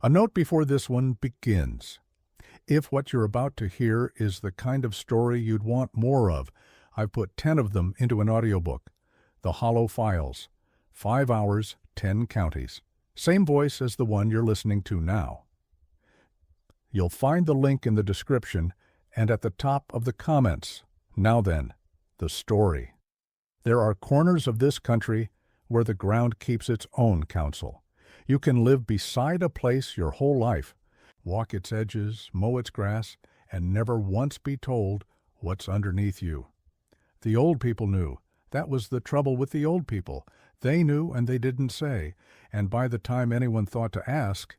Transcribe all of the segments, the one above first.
A note before this one begins. If what you're about to hear is the kind of story you'd want more of, I've put 10 of them into an audiobook. The Hollow Files. 5 hours, 10 counties. Same voice as the one you're listening to now. You'll find the link in the description and at the top of the comments. Now then, the story. There are corners of this country where the ground keeps its own counsel. You can live beside a place your whole life, walk its edges, mow its grass, and never once be told what's underneath you. The old people knew. That was the trouble with the old people. They knew and they didn't say, and by the time anyone thought to ask,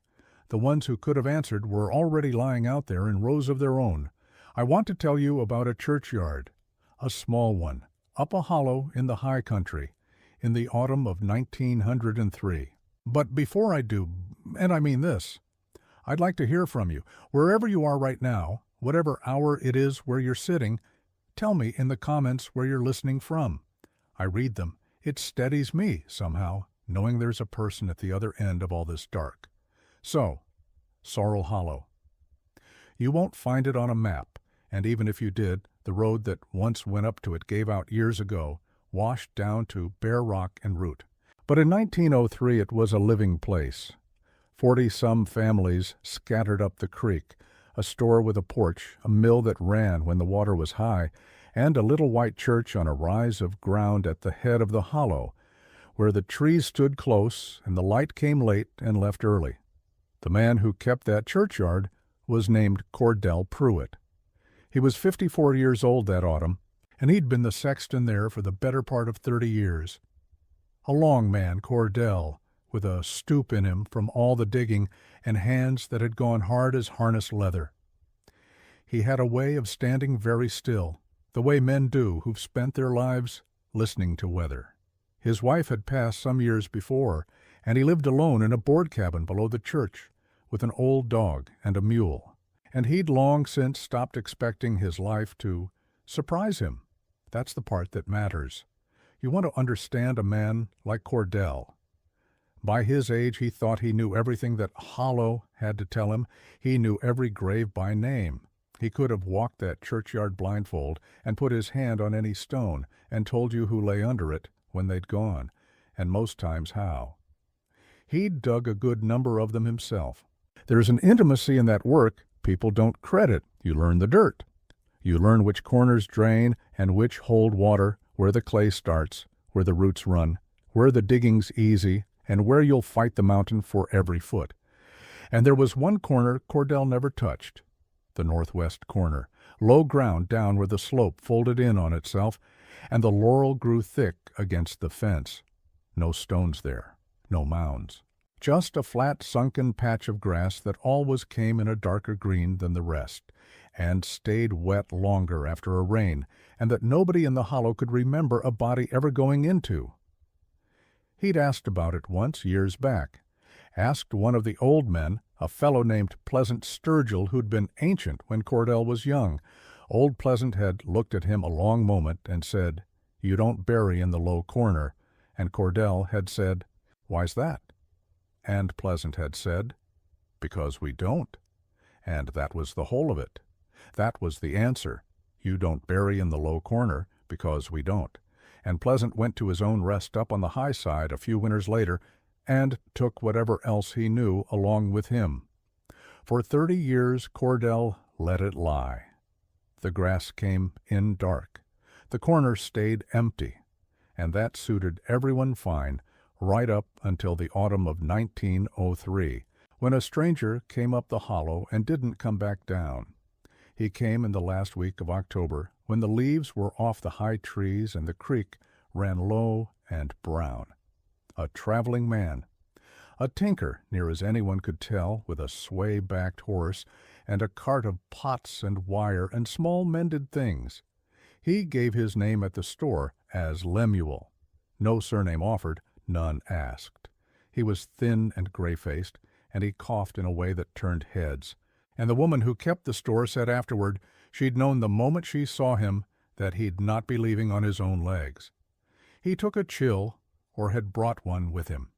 the ones who could have answered were already lying out there in rows of their own. I want to tell you about a churchyard, a small one, up a hollow in the high country, in the autumn of 1903. But before I do, and I mean this, I'd like to hear from you. Wherever you are right now, whatever hour it is where you're sitting, tell me in the comments where you're listening from. I read them. It steadies me, somehow, knowing there's a person at the other end of all this dark. So, Sorrel Hollow. You won't find it on a map, and even if you did, the road that once went up to it gave out years ago, washed down to bare rock and root. But in 1903 it was a living place. 40-some families scattered up the creek, a store with a porch, a mill that ran when the water was high, and a little white church on a rise of ground at the head of the hollow, where the trees stood close and the light came late and left early. The man who kept that churchyard was named Cordell Pruitt. He was 54 years old that autumn, and he'd been the sexton there for the better part of 30 years. A long man, Cordell, with a stoop in him from all the digging and hands that had gone hard as harness leather. He had a way of standing very still, the way men do who've spent their lives listening to weather. His wife had passed some years before, and he lived alone in a board cabin below the church with an old dog and a mule, and he'd long since stopped expecting his life to surprise him. That's the part that matters. You want to understand a man like Cordell. By his age, he thought he knew everything that Hollow had to tell him. He knew every grave by name. He could have walked that churchyard blindfold and put his hand on any stone and told you who lay under it when they'd gone, and most times how. He'd dug a good number of them himself. There's an intimacy in that work people don't credit. You learn the dirt. You learn which corners drain and which hold water, where the clay starts, where the roots run, where the digging's easy, and where you'll fight the mountain for every foot. And there was one corner Cordell never touched, the northwest corner, low ground down where the slope folded in on itself, and the laurel grew thick against the fence. No stones there, no mounds. Just a flat, sunken patch of grass that always came in a darker green than the rest, and stayed wet longer after a rain, and that nobody in the hollow could remember a body ever going into. He'd asked about it once, years back. Asked one of the old men, a fellow named Pleasant Sturgill, who'd been ancient when Cordell was young. Old Pleasant had looked at him a long moment and said, "You don't bury in the low corner." And Cordell had said, "Why's that?" And Pleasant had said, "Because we don't." And that was the whole of it. That was the answer. You don't bury in the low corner because we don't. And Pleasant went to his own rest up on the high side a few winters later and took whatever else he knew along with him. For 30 years Cordell let it lie. The grass came in dark. The corner stayed empty. And that suited everyone fine right up until the autumn of 1903, when a stranger came up the hollow and didn't come back down. He came in the last week of October, when the leaves were off the high trees and the creek ran low and brown. A traveling man, a tinker near as anyone could tell, with a sway-backed horse and a cart of pots and wire and small mended things. He gave his name at the store as Lemuel. No surname offered, none asked. He was thin and gray-faced, and he coughed in a way that turned heads. And the woman who kept the store said afterward she'd known the moment she saw him that he'd not be leaving on his own legs. He took a chill, or had brought one with him.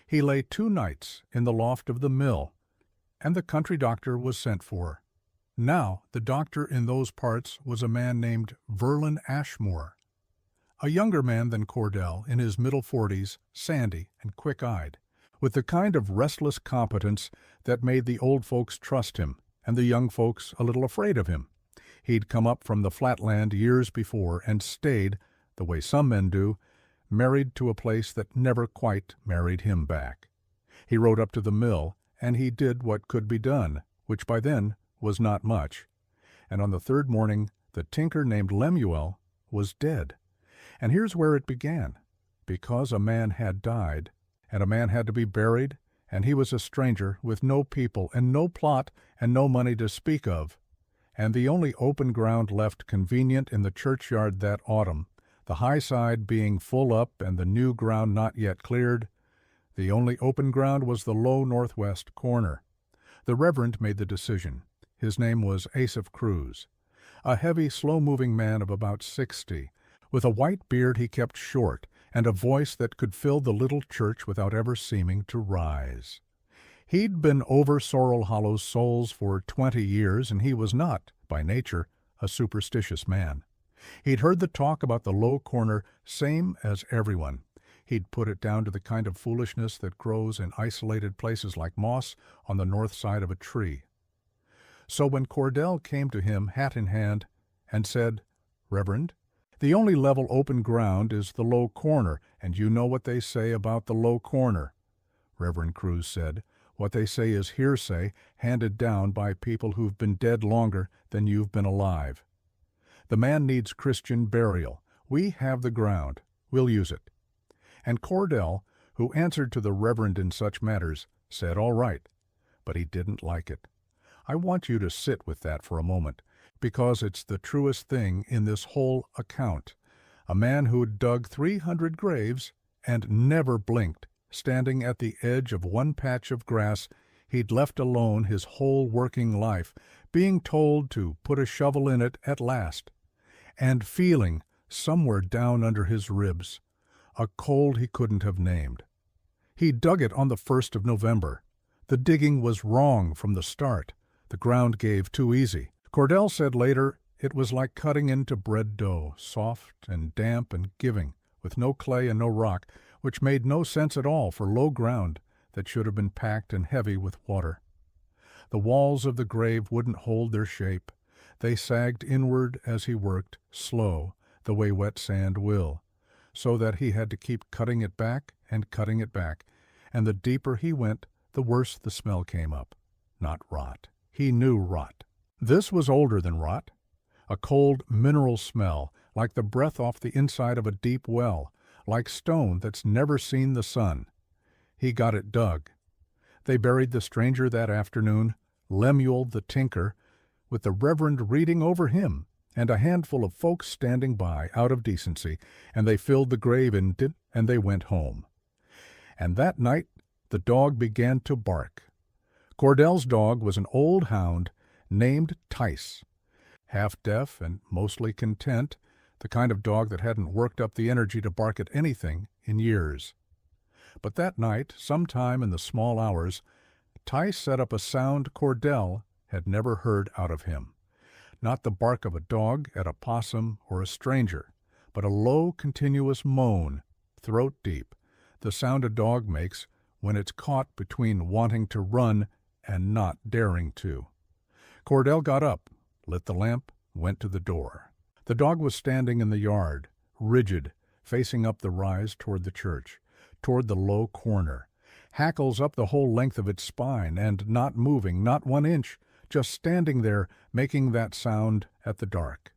He lay 2 nights in the loft of the mill, and the country doctor was sent for. Now, the doctor in those parts was a man named Verlin Ashmore, a younger man than Cordell, in his middle 40s, sandy and quick-eyed, with the kind of restless competence that made the old folks trust him and the young folks a little afraid of him. He'd come up from the flatland years before and stayed, the way some men do, married to a place that never quite married him back. He rode up to the mill, and he did what could be done, which by then was not much. And on the third morning the tinker named Lemuel was dead. And here's where it began. Because a man had died, and a man had to be buried, and he was a stranger with no people and no plot and no money to speak of, and the only open ground left convenient in the churchyard that autumn, the high side being full up and the new ground not yet cleared, the only open ground was the low northwest corner. The Reverend made the decision. His name was Asaph Cruz, a heavy, slow-moving man of about 60, with a white beard he kept short, and a voice that could fill the little church without ever seeming to rise. He'd been over Sorrel Hollow's souls for 20 years, and he was not, by nature, a superstitious man. He'd heard the talk about the low corner same as everyone. He'd put it down to the kind of foolishness that grows in isolated places like moss on the north side of a tree. So when Cordell came to him, hat in hand, and said, "Reverend, the only level open ground is the low corner, and you know what they say about the low corner." Reverend Cruz said, "What they say is hearsay, handed down by people who've been dead longer than you've been alive. The man needs Christian burial. We have the ground. We'll use it." And Cordell, who answered to the Reverend in such matters, said all right, but he didn't like it. I want you to sit with that for a moment, because it's the truest thing in this whole account. A man who'd dug 300 graves and never blinked, standing at the edge of one patch of grass he'd left alone his whole working life, being told to put a shovel in it at last, and feeling, somewhere down under his ribs, a cold he couldn't have named. He dug it on the 1st of November. The digging was wrong from the start. The ground gave too easy. Cordell said later it was like cutting into bread dough, soft and damp and giving, with no clay and no rock, which made no sense at all for low ground that should have been packed and heavy with water. The walls of the grave wouldn't hold their shape. They sagged inward as he worked, slow, the way wet sand will, so that he had to keep cutting it back, and the deeper he went, the worse the smell came up. Not rot. He knew rot. This was older than rot. A cold mineral smell, like the breath off the inside of a deep well, like stone that's never seen the sun. He got it dug. They buried the stranger that afternoon, Lemuel the tinker, with the Reverend reading over him, and a handful of folks standing by out of decency, and they filled the grave and they went home. And that night the dog began to bark. Cordell's dog was an old hound named Tice, half-deaf and mostly content, the kind of dog that hadn't worked up the energy to bark at anything in years. But that night, sometime in the small hours, Tice set up a sound Cordell had never heard out of him. Not the bark of a dog at a possum or a stranger, but a low, continuous moan, throat deep, the sound a dog makes when it's caught between wanting to run and not daring to. Cordell got up, lit the lamp, went to the door. The dog was standing in the yard, rigid, facing up the rise toward the church, toward the low corner, hackles up the whole length of its spine, and not moving, not 1 inch, just standing there, making that sound at the dark.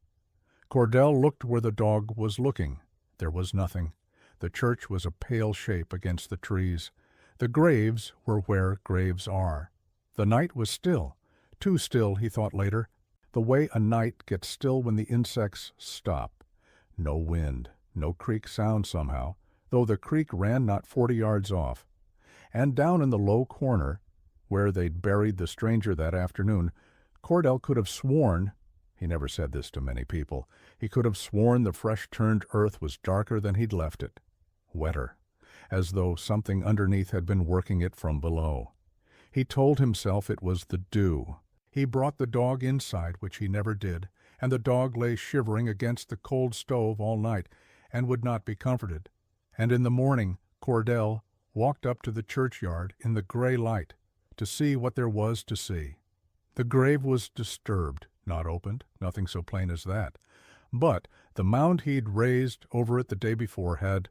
Cordell looked where the dog was looking. There was nothing. The church was a pale shape against the trees. The graves were where graves are. The night was still, too still, he thought later, the way a night gets still when the insects stop. No wind, no creek sound somehow, though the creek ran not 40 yards off. And down in the low corner, where they'd buried the stranger that afternoon, Cordell could have sworn, he never said this to many people, he could have sworn the fresh-turned earth was darker than he'd left it, wetter, as though something underneath had been working it from below. He told himself it was the dew. He brought the dog inside, which he never did, and the dog lay shivering against the cold stove all night and would not be comforted. And in the morning Cordell walked up to the churchyard in the gray light to see what there was to see. The grave was disturbed, not opened, nothing so plain as that. But the mound he'd raised over it the day before had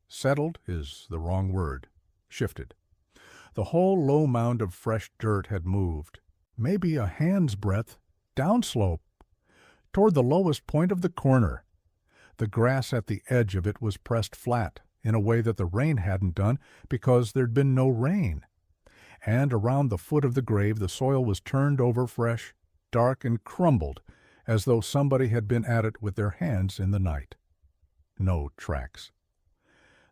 settled is the wrong word, shifted. The whole low mound of fresh dirt had moved, maybe a hand's breadth, downslope, toward the lowest point of the corner. The grass at the edge of it was pressed flat, in a way that the rain hadn't done because there'd been no rain. And around the foot of the grave the soil was turned over fresh, dark, and crumbled, as though somebody had been at it with their hands in the night. No tracks.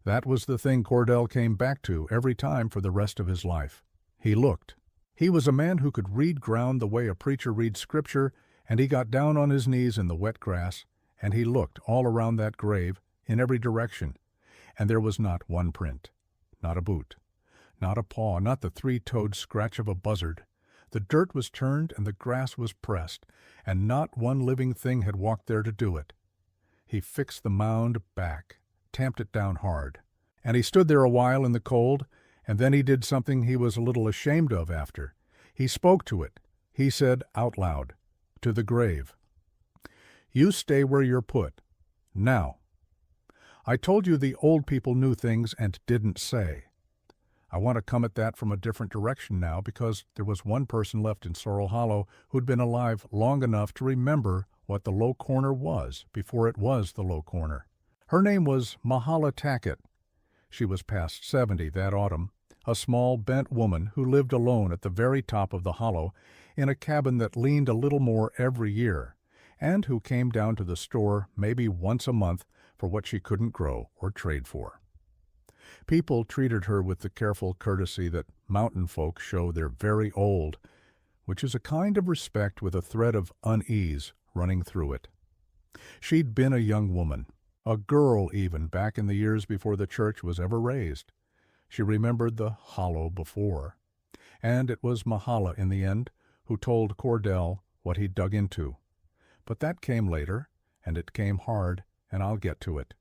That was the thing Cordell came back to every time for the rest of his life. He looked. He was a man who could read ground the way a preacher reads Scripture, and he got down on his knees in the wet grass, and he looked all around that grave, in every direction, and there was not one print, not a boot, not a paw, not the three-toed scratch of a buzzard. The dirt was turned and the grass was pressed, and not one living thing had walked there to do it. He fixed the mound back, tamped it down hard, and he stood there a while in the cold, and then he did something he was a little ashamed of after. He spoke to it. He said out loud, to the grave, "You stay where you're put. Now. I told you the old people knew things and didn't say. I want to come at that from a different direction now, because there was one person left in Sorrel Hollow who'd been alive long enough to remember what the low corner was before it was the low corner. Her name was Mahala. She was past 70 that autumn, a small, bent woman who lived alone at the very top of the hollow in a cabin that leaned a little more every year, and who came down to the store maybe once a month for what she couldn't grow or trade for. People treated her with the careful courtesy that mountain folk show their very old, which is a kind of respect with a thread of unease running through it. She'd been a young woman, a girl even, back in the years before the church was ever raised. She remembered the hollow before, and it was Mahala in the end who told Cordell what he'd dug into. But that came later, and it came hard, and I'll get to it.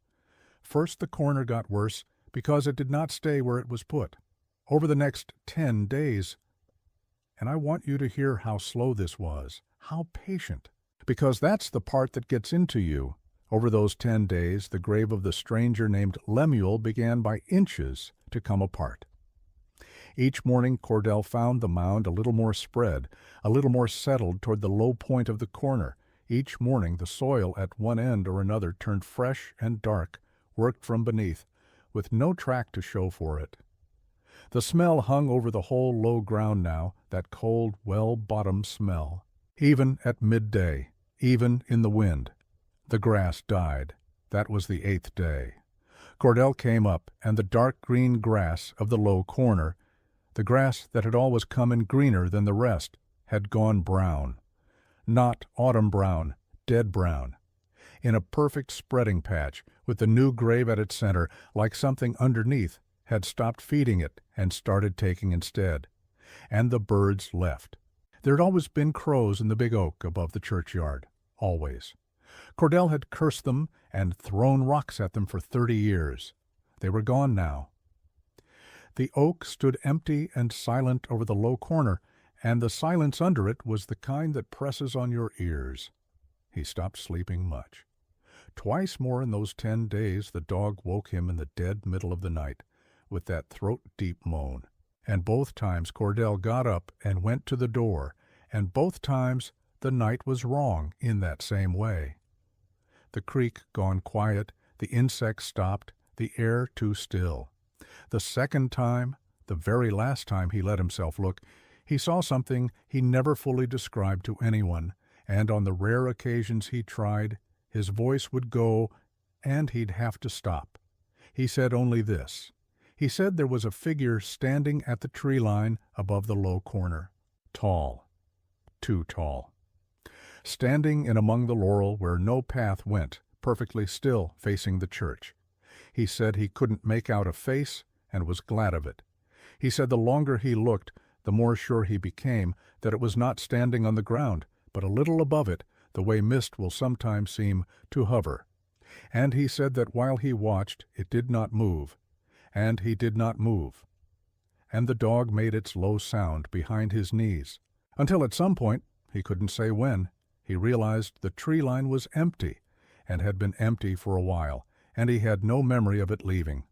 First the corner got worse because it did not stay where it was put. Over the next 10 days, and I want you to hear how slow this was, how patient, because that's the part that gets into you. Over those 10 days, the grave of the stranger named Lemuel began by inches to come apart. Each morning Cordell found the mound a little more spread, a little more settled toward the low point of the corner. Each morning the soil at one end or another turned fresh and dark, worked from beneath, with no track to show for it. The smell hung over the whole low ground now, that cold, well-bottomed smell. Even at midday, even in the wind. The grass died. That was the 8th day. Cordell came up, and the dark green grass of the low corner, the grass that had always come in greener than the rest, had gone brown. Not autumn brown, dead brown. In a perfect spreading patch, with the new grave at its center, like something underneath had stopped feeding it and started taking instead. And the birds left. There'd always been crows in the big oak above the churchyard. Always. Cordell had cursed them and thrown rocks at them for 30 years. They were gone now. The oak stood empty and silent over the low corner, and the silence under it was the kind that presses on your ears. He stopped sleeping much. Twice more in those 10 days the dog woke him in the dead middle of the night with that throat-deep moan, and both times Cordell got up and went to the door, and both times the night was wrong in that same way. The creek gone quiet, the insects stopped, the air too still. The second time, the very last time he let himself look, he saw something he never fully described to anyone, and on the rare occasions he tried, his voice would go, and he'd have to stop. He said only this. He said there was a figure standing at the tree line above the low corner. Tall. Too tall. Standing in among the laurel where no path went, perfectly still, facing the church. He said he couldn't make out a face, and was glad of it. He said the longer he looked, the more sure he became that it was not standing on the ground, but a little above it, the way mist will sometimes seem to hover. And he said that while he watched, it did not move, and he did not move. And the dog made its low sound behind his knees, until at some point, he couldn't say when, he realized the tree line was empty, and had been empty for a while, and he had no memory of it leaving.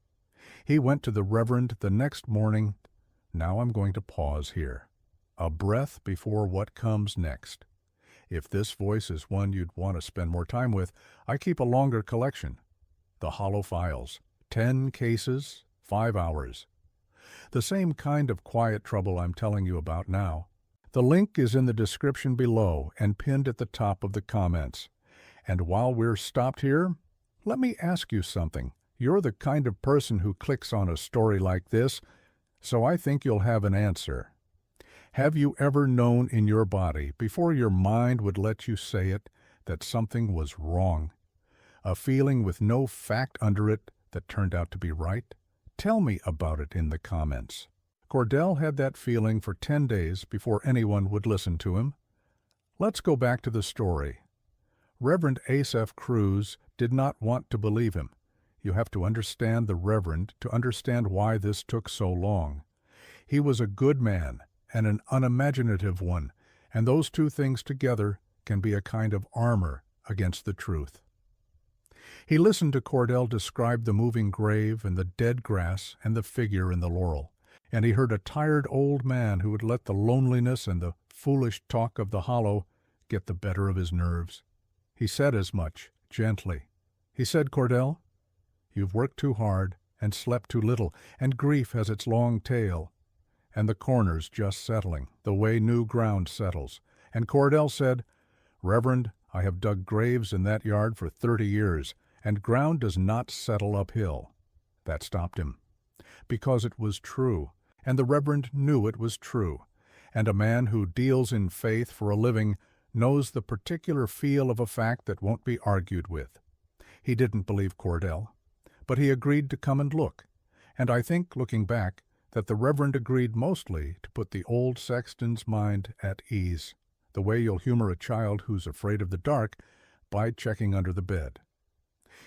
He went to the Reverend the next morning. Now I'm going to pause here. A breath before what comes next. If this voice is one you'd want to spend more time with, I keep a longer collection. The Hollow Files. 10 cases, 5 hours. The same kind of quiet trouble I'm telling you about now. The link is in the description below and pinned at the top of the comments. And while we're stopped here, let me ask you something. You're the kind of person who clicks on a story like this, so I think you'll have an answer. Have you ever known in your body, before your mind would let you say it, that something was wrong? A feeling with no fact under it that turned out to be right? Tell me about it in the comments. Cordell had that feeling for 10 days before anyone would listen to him. Let's go back to the story. Reverend Asaph Cruz did not want to believe him. You have to understand the Reverend to understand why this took so long. He was a good man and an unimaginative one, and those two things together can be a kind of armor against the truth. He listened to Cordell describe the moving grave and the dead grass and the figure in the laurel, and he heard a tired old man who would let the loneliness and the foolish talk of the hollow get the better of his nerves. He said as much, gently. He said, Cordell, you've worked too hard and slept too little, and grief has its long tail, and the corner's just settling, the way new ground settles. And Cordell said, Reverend, I have dug graves in that yard for 30 years, and ground does not settle uphill. That stopped him, because it was true, and the Reverend knew it was true, and a man who deals in faith for a living knows the particular feel of a fact that won't be argued with. He didn't believe Cordell, but he agreed to come and look, and I think, looking back, that the Reverend agreed mostly to put the old sexton's mind at ease, the way you'll humor a child who's afraid of the dark by checking under the bed.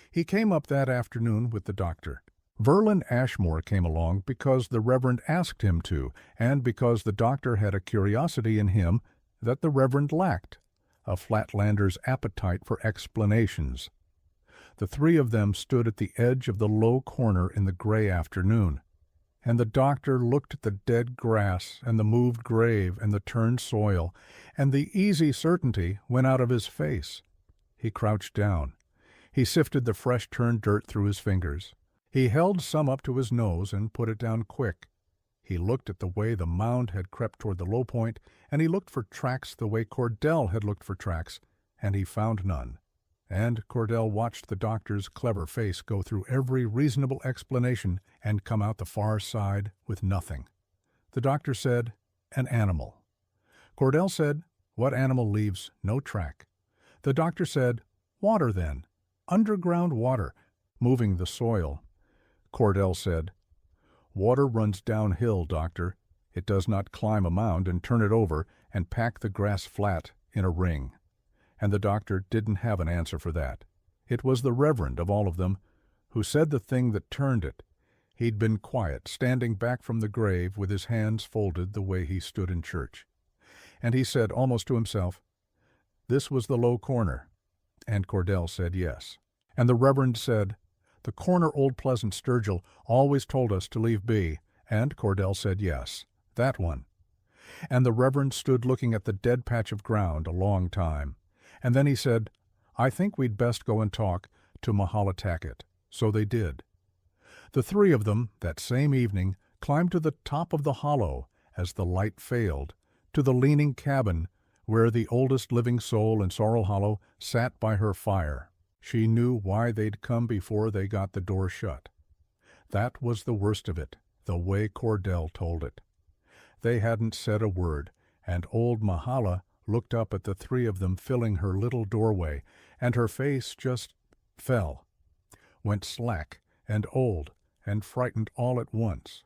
He came up that afternoon with the doctor. Verlin Ashmore came along because the Reverend asked him to, and because the doctor had a curiosity in him that the Reverend lacked, a Flatlander's appetite for explanations. The three of them stood at the edge of the low corner in the gray afternoon, and the doctor looked at the dead grass and the moved grave and the turned soil, and the easy certainty went out of his face. He crouched down. He sifted the fresh-turned dirt through his fingers. He held some up to his nose and put it down quick. He looked at the way the mound had crept toward the low point, and he looked for tracks the way Cordell had looked for tracks, and he found none. And Cordell watched the doctor's clever face go through every reasonable explanation and come out the far side with nothing. The doctor said, an animal. Cordell said, what animal leaves no track? The doctor said, water then, underground water, moving the soil. Cordell said, water runs downhill, doctor. It does not climb a mound and turn it over and pack the grass flat in a ring. And the doctor didn't have an answer for that. It was the Reverend of all of them who said the thing that turned it. He'd been quiet, standing back from the grave with his hands folded the way he stood in church. And he said almost to himself, this was the low corner. And Cordell said yes. And the Reverend said, the corner old Pleasant Sturgill always told us to leave be. And Cordell said yes, that one. And the Reverend stood looking at the dead patch of ground a long time. And then he said, I think we'd best go and talk to Mahala Tackett. So they did. The three of them, that same evening, climbed to the top of the hollow as the light failed, to the leaning cabin where the oldest living soul in Sorrel Hollow sat by her fire. She knew why they'd come before they got the door shut. That was the worst of it, the way Cordell told it. They hadn't said a word, and old Mahala looked up at the three of them filling her little doorway, and her face just fell, went slack and old and frightened all at once.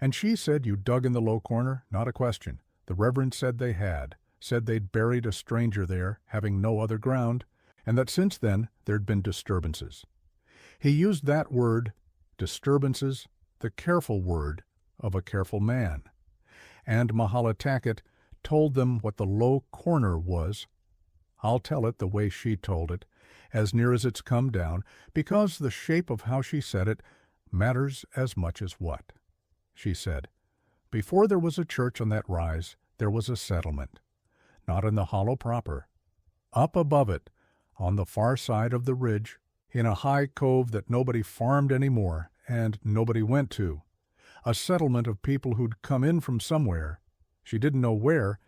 And she said you dug in the low corner? Not a question. The Reverend said they had, said they'd buried a stranger there, having no other ground, and that since then there'd been disturbances. He used that word, disturbances, the careful word of a careful man. And Mahala told them what the low corner was. I'll tell it the way she told it, as near as it's come down, because the shape of how she said it matters as much as what. She said, before there was a church on that rise, there was a settlement. Not in the hollow proper. Up above it, on the far side of the ridge, in a high cove that nobody farmed any more, and nobody went to. A settlement of people who'd come in from somewhere. She didn't know where.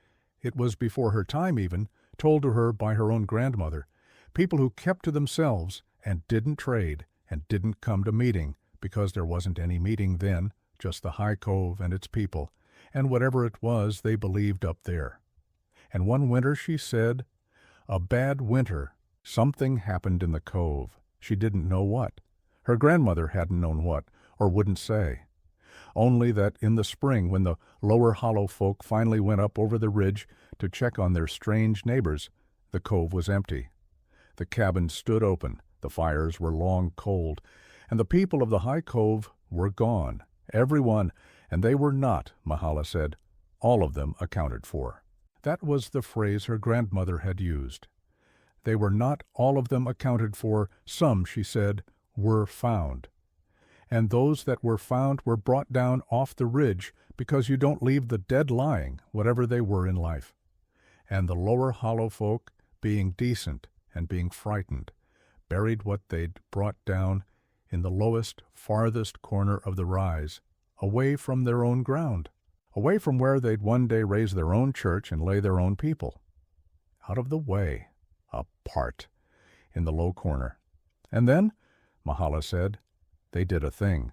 It was before her time even, told to her by her own grandmother. People who kept to themselves and didn't trade and didn't come to meeting, because there wasn't any meeting then, just the high cove and its people, and whatever it was they believed up there. And one winter she said, a bad winter, something happened in the cove. She didn't know what. Her grandmother hadn't known what, or wouldn't say. Only that in the spring, when the lower hollow folk finally went up over the ridge to check on their strange neighbors, the cove was empty. The cabins stood open, the fires were long cold, and the people of the high cove were gone, every one, and they were not, Mahala said, all of them accounted for. That was the phrase her grandmother had used. They were not all of them accounted for, some, she said, were found. And those that were found were brought down off the ridge, because you don't leave the dead lying, whatever they were in life. And the lower hollow folk, being decent and being frightened, buried what they'd brought down in the lowest, farthest corner of the rise, away from their own ground, away from where they'd one day raise their own church and lay their own people. Out of the way, apart, in the low corner. And then, Mahala said, they did a thing.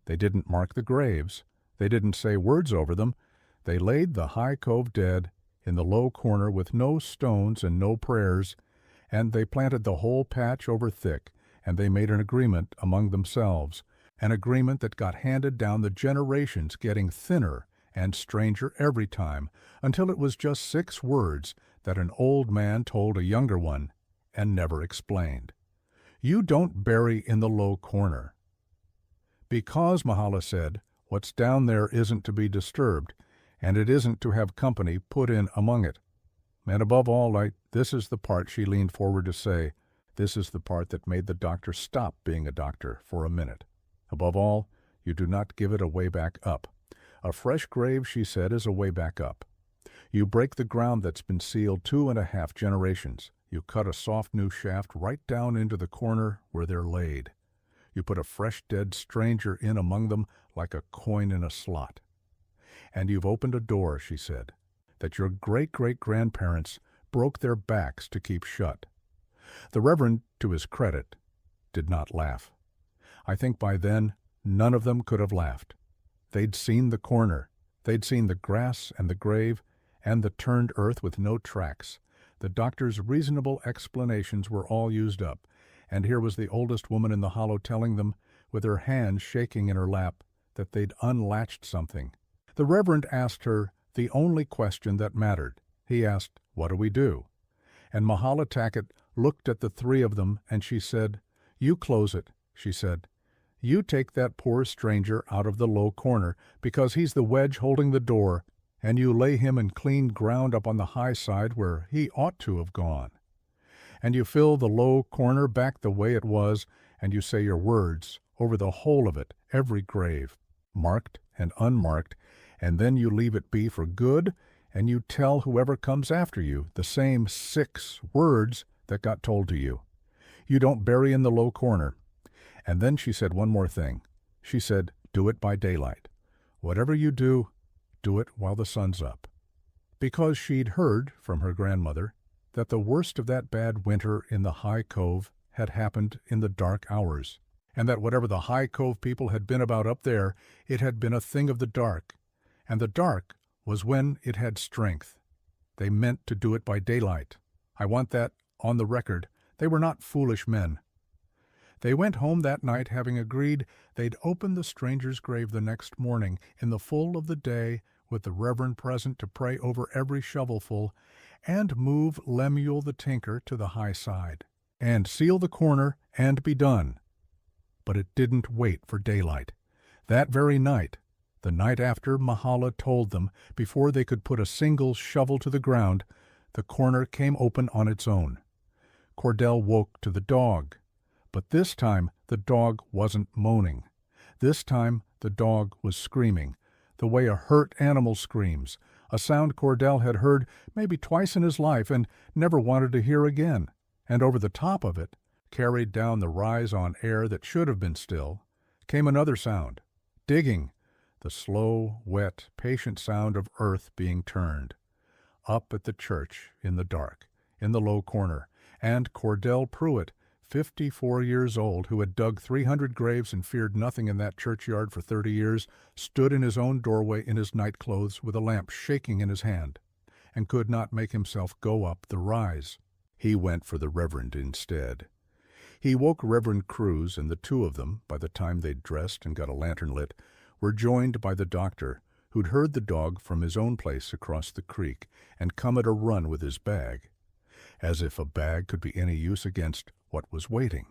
They didn't mark the graves. They didn't say words over them. They laid the high cove dead in the low corner with no stones and no prayers, and they planted the whole patch over thick, and they made an agreement among themselves, an agreement that got handed down the generations, getting thinner and stranger every time, until it was just 6 words that an old man told a younger one and never explained. You don't bury in the low corner. Because, Mahala said, what's down there isn't to be disturbed, and it isn't to have company put in among it. And above all, this is the part she leaned forward to say, this is the part that made the doctor stop being a doctor for a minute. Above all, you do not give it a way back up. A fresh grave, she said, is a way back up. You break the ground that's been sealed 2.5 generations. You cut a soft new shaft right down into the corner where they're laid. You put a fresh dead stranger in among them like a coin in a slot. And you've opened a door, she said, that your great-great-grandparents broke their backs to keep shut. The Reverend, to his credit, did not laugh. I think by then none of them could have laughed. They'd seen the corner. They'd seen the grass and the grave and the turned earth with no tracks. The doctor's reasonable explanations were all used up, and here was the oldest woman in the hollow telling them, with her hands shaking in her lap, that they'd unlatched something. The Reverend asked her the only question that mattered. He asked, what do we do? And Mahala looked at the 3 of them, and she said, you close it, she said. You take that poor stranger out of the low corner, because he's the wedge holding the door, and you lay him in clean ground up on the high side where he ought to have gone. And you fill the low corner back the way it was, and you say your words over the whole of it, every grave, marked and unmarked, and then you leave it be for good, and you tell whoever comes after you the same 6 words that got told to you. You don't bury in the low corner. And then she said one more thing. She said, do it by daylight. Whatever you do, do it while the sun's up. Because she'd heard from her grandmother that the worst of that bad winter in the high cove had happened in the dark hours, and that whatever the high cove people had been about up there, it had been a thing of the dark, and the dark was when it had strength. They meant to do it by daylight. I want that on the record. They were not foolish men. They went home that night, having agreed they'd open the stranger's grave the next morning in the full of the day, with the Reverend present to pray over every shovelful, and move Lemuel the tinker to the high side, and seal the corner, and be done. But it didn't wait for daylight. That very night, the night after Mahala told them, before they could put a single shovel to the ground, the corner came open on its own. Cordell woke to the dog. But this time the dog wasn't moaning. This time the dog was screaming, the way a hurt animal screams, a sound Cordell had heard maybe twice in his life and never wanted to hear again. And over the top of it, carried down the rise on air that should have been still, came another sound, digging, the slow, wet, patient sound of earth being turned. Up at the church, in the dark, in the low corner, and Cordell Pruitt, 54 years old, who had dug 300 graves and feared nothing in that churchyard for 30 years, stood in his own doorway in his nightclothes with a lamp shaking in his hand, and could not make himself go up the rise. He went for the Reverend instead. He woke Reverend Cruz, and the two of them, by the time they'd dressed and got a lantern lit, were joined by the doctor, who'd heard the dog from his own place across the creek and come at a run with his bag, as if a bag could be any use against what was waiting.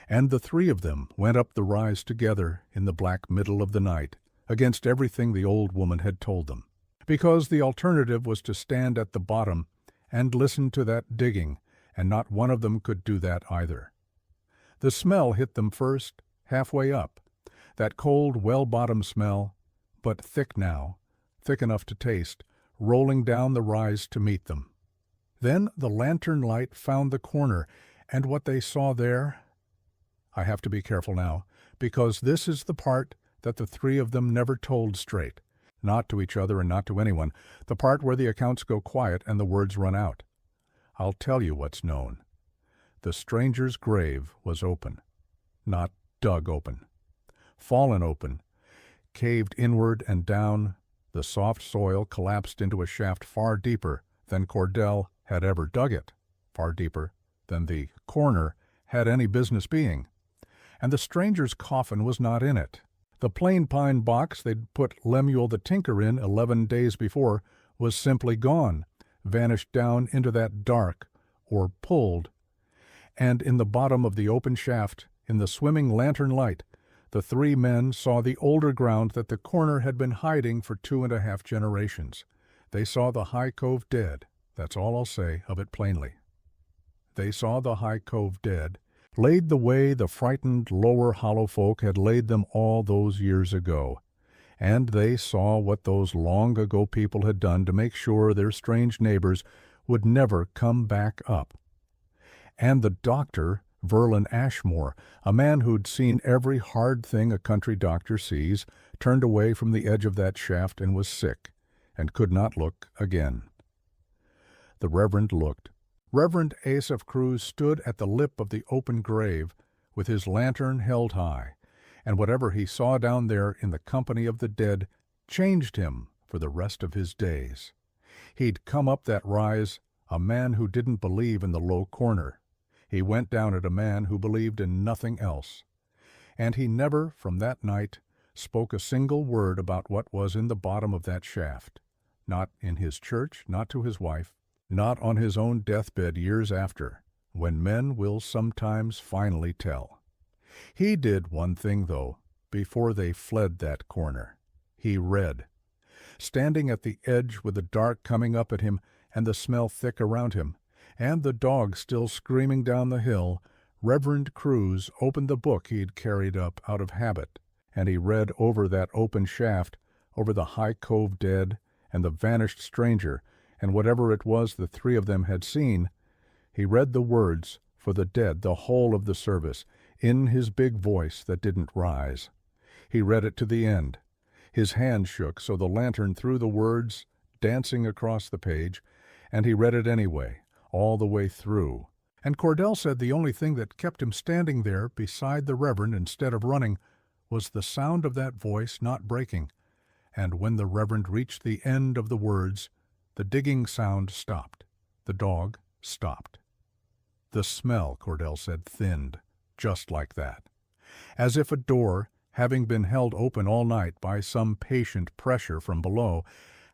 And the three of them went up the rise together in the black middle of the night, against everything the old woman had told them, because the alternative was to stand at the bottom and listen to that digging, and not one of them could do that either. The smell hit them first, halfway up, that cold, well-bottomed smell, but thick now, thick enough to taste, rolling down the rise to meet them. Then the lantern light found the corner, and what they saw there... I have to be careful now, because this is the part that the three of them never told straight, not to each other and not to anyone, the part where the accounts go quiet and the words run out. I'll tell you what's known. The stranger's grave was open, not dug open, fallen open, caved inward and down. The soft soil collapsed into a shaft far deeper than Cordell had ever dug it, far deeper than the corner had any business being. And the stranger's coffin was not in it. The plain pine box they'd put Lemuel the tinker in 11 days before was simply gone, vanished down into that dark, or pulled. And in the bottom of the open shaft, in the swimming lantern light, the three men saw the older ground that the corner had been hiding for 2.5 generations. They saw the high cove dead. That's all I'll say of it plainly. They saw the high cove dead, laid the way the frightened lower hollow folk had laid them all those years ago. And they saw what those long-ago people had done to make sure their strange neighbors would never come back up. And the doctor, Verlin Ashmore, a man who'd seen every hard thing a country doctor sees, turned away from the edge of that shaft and was sick, and could not look again. The Reverend looked. Reverend Asaph Cruz stood at the lip of the open grave, with his lantern held high, and whatever he saw down there in the company of the dead changed him for the rest of his days. He'd come up that rise a man who didn't believe in the low corner. He went down at a man who believed in nothing else. And he never, from that night, spoke a single word about what was in the bottom of that shaft. Not in his church, not to his wife, not on his own deathbed years after, when men will sometimes finally tell. He did one thing, though, before they fled that corner. He read. Standing at the edge with the dark coming up at him and the smell thick around him, and the dog still screaming down the hill, Reverend Cruz opened the book he'd carried up out of habit, and he read over that open shaft, over the high cove dead and the vanished stranger, and whatever it was the three of them had seen. He read the words for the dead the whole of the service, in his big voice that didn't rise. He read it to the end. His hand shook so the lantern threw the words dancing across the page, and he read it anyway, all the way through. And Cordell said the only thing that kept him standing there beside the Reverend instead of running was the sound of that voice not breaking, and when the Reverend reached the end of the words, the digging sound stopped. The dog stopped. The smell, Cordell said, thinned. just like that. As if a door, having been held open all night by some patient pressure from below,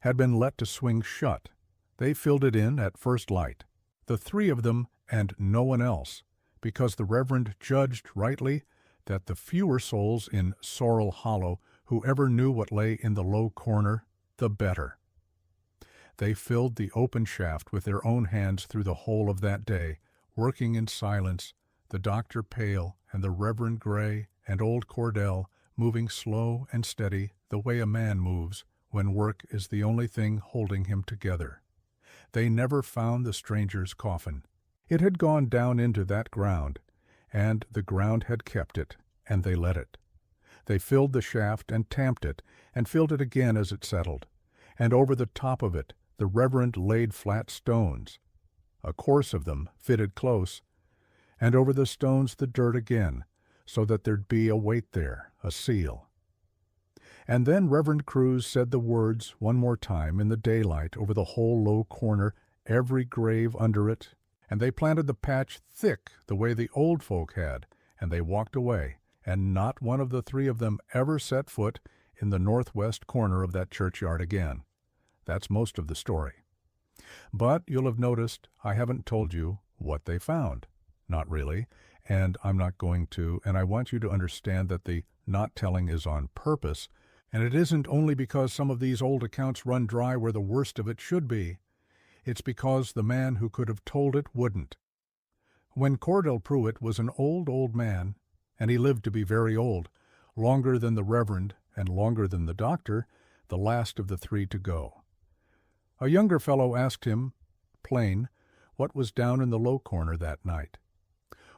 had been let to swing shut. They filled it in at first light, the three of them and no one else, because the Reverend judged rightly that the fewer souls in Sorrel Hollow who ever knew what lay in the low corner, the better. They filled the open shaft with their own hands through the whole of that day, working in silence, the doctor pale and the Reverend gray and old Cordell moving slow and steady the way a man moves when work is the only thing holding him together. They never found the stranger's coffin. It had gone down into that ground, and the ground had kept it, and they let it. They filled the shaft and tamped it, and filled it again as it settled, and over the top of it the Reverend laid flat stones. A course of them fitted close, and over the stones the dirt again, so that there'd be a weight there, a seal. And then Reverend Cruz said the words one more time in the daylight over the whole low corner, every grave under it, and they planted the patch thick the way the old folk had, and they walked away, and not one of the three of them ever set foot in the northwest corner of that churchyard again. That's most of the story. But you'll have noticed I haven't told you what they found. Not really, and I'm not going to, and I want you to understand that the not telling is on purpose, and it isn't only because some of these old accounts run dry where the worst of it should be. It's because the man who could have told it wouldn't. When Cordell Pruitt was an old man, and he lived to be very old, longer than the Reverend and longer than the doctor, the last of the three to go. A younger fellow asked him, plain, what was down in the low corner that night.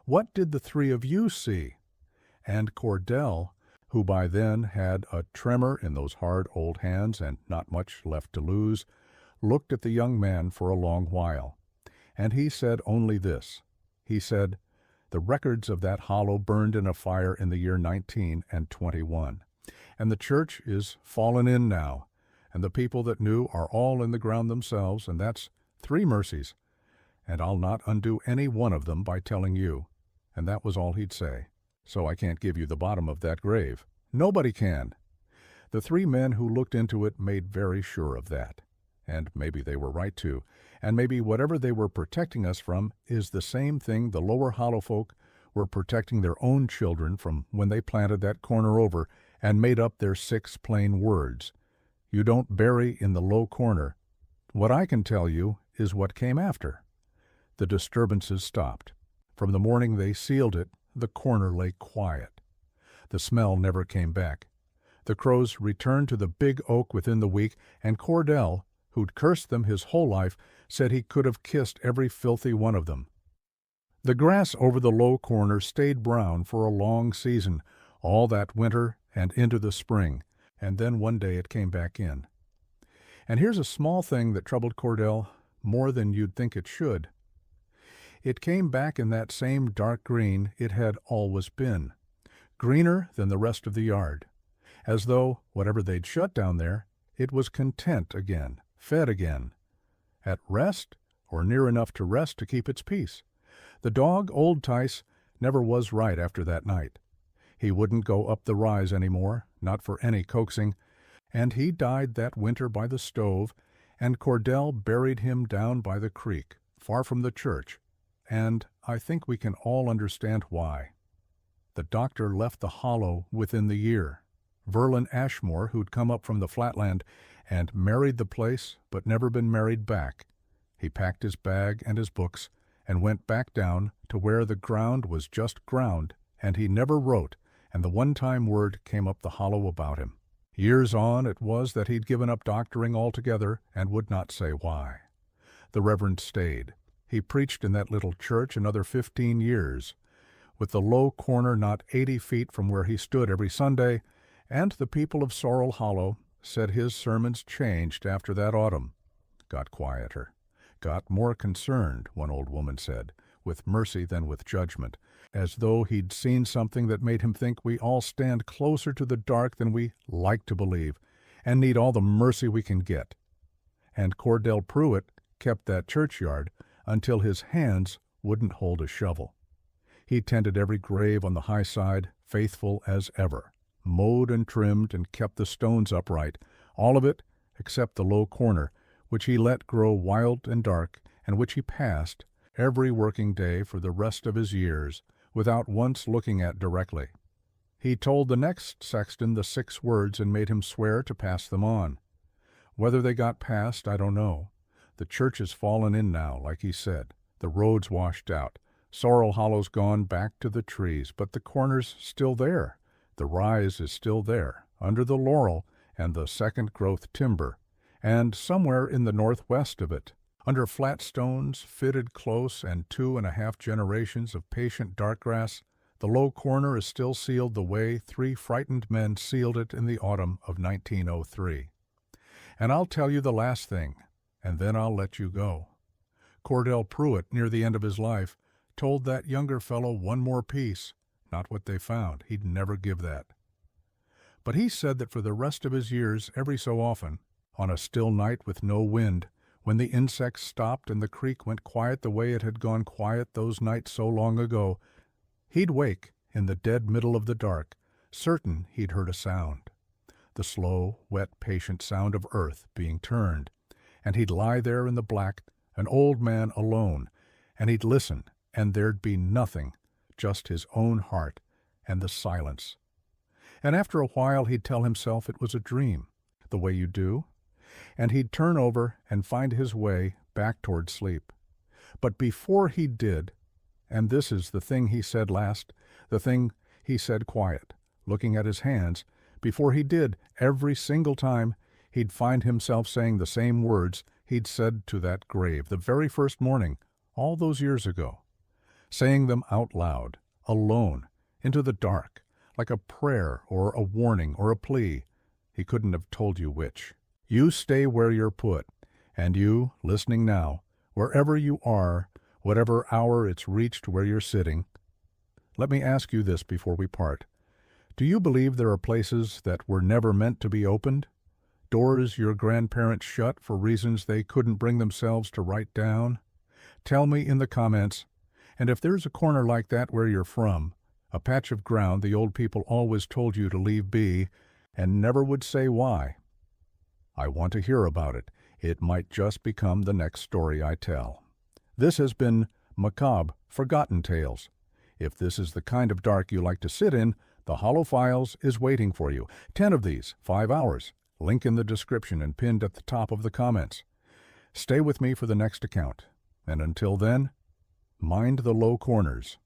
What did the three of you see? And Cordell, who by then had a tremor in those hard old hands and not much left to lose, looked at the young man for a long while. And he said only this. He said, the records of that hollow burned in a fire in the year 1921, and the church is fallen in now, and the people that knew are all in the ground themselves, and that's 3 mercies, and I'll not undo any one of them by telling you. And that was all he'd say. So I can't give you the bottom of that grave. Nobody can. The 3 men who looked into it made very sure of that. And maybe they were right too. And maybe whatever they were protecting us from is the same thing the lower hollow folk were protecting their own children from when they planted that corner over and made up their 6 plain words. You don't bury in the low corner. What I can tell you is what came after. The disturbances stopped. From the morning they sealed it, the corner lay quiet. The smell never came back. The crows returned to the big oak within the week, and Cordell, who'd cursed them his whole life, said he could have kissed every filthy one of them. The grass over the low corner stayed brown for a long season, all that winter and into the spring, and then one day it came back in. And here's a small thing that troubled Cordell more than you'd think it should. It came back in that same dark green it had always been, greener than the rest of the yard, as though, whatever they'd shut down there, it was content again, fed again, at rest or near enough to rest to keep its peace. The dog, old Tice, never was right after that night. He wouldn't go up the rise any more, not for any coaxing, and he died that winter by the stove, and Cordell buried him down by the creek, far from the church, and I think we can all understand why. The doctor left the hollow within the year. Verlin Ashmore, who'd come up from the flatland and married the place but never been married back. He packed his bag and his books and went back down to where the ground was just ground, and he never wrote, and the one-time word came up the hollow about him. Years on it was that he'd given up doctoring altogether and would not say why. The Reverend stayed. He preached in that little church another 15 years, with the low corner not 80 feet from where he stood every Sunday, and the people of Sorrel Hollow said his sermons changed after that autumn. Got quieter. Got more concerned, one old woman said, with mercy than with judgment, as though he'd seen something that made him think we all stand closer to the dark than we like to believe, and need all the mercy we can get. And Cordell Pruitt kept that churchyard until his hands wouldn't hold a shovel. He tended every grave on the high side, faithful as ever, mowed and trimmed and kept the stones upright, all of it except the low corner, which he let grow wild and dark, and which he passed every working day for the rest of his years, without once looking at directly. He told the next sexton the 6 words and made him swear to pass them on. Whether they got passed, I don't know. The church has fallen in now, like he said. The road's washed out. Sorrel Hollow's gone back to the trees, but the corner's still there. The rise is still there, under the laurel and the second-growth timber, and somewhere in the northwest of it, under flat stones fitted close and 2.5 generations of patient dark grass, the low corner is still sealed the way 3 frightened men sealed it in the autumn of 1903. And I'll tell you the last thing, and then I'll let you go. Cordell Pruitt, near the end of his life, told that younger fellow one more piece, not what they found. He'd never give that. But he said that for the rest of his years, every so often, on a still night with no wind, when the insects stopped and the creek went quiet the way it had gone quiet those nights so long ago, he'd wake in the dead middle of the dark, certain he'd heard a sound, the slow, wet, patient sound of earth being turned, and he'd lie there in the black, an old man alone, and he'd listen, and there'd be nothing, just his own heart and the silence. And after a while he'd tell himself it was a dream, the way you do, and he'd turn over and find his way back toward sleep. But before he did, and this is the thing he said last, the thing he said quiet, looking at his hands, before he did, every single time, he'd find himself saying the same words he'd said to that grave the very first morning, all those years ago, saying them out loud, alone, into the dark, like a prayer or a warning or a plea. He couldn't have told you which. You stay where you're put, and you, listening now, wherever you are, whatever hour it's reached where you're sitting, let me ask you this before we part. Do you believe there are places that were never meant to be opened? Doors your grandparents shut for reasons they couldn't bring themselves to write down? Tell me in the comments. And if there's a corner like that where you're from, a patch of ground the old people always told you to leave be, and never would say why, I want to hear about it. It might just become the next story I tell. This has been Macabre Forgotten Tales. If this is the kind of dark you like to sit in, the Hollow Files is waiting for you. 10 of these, 5 hours. Link in the description and pinned at the top of the comments. Stay with me for the next account. And until then, mind the low corners.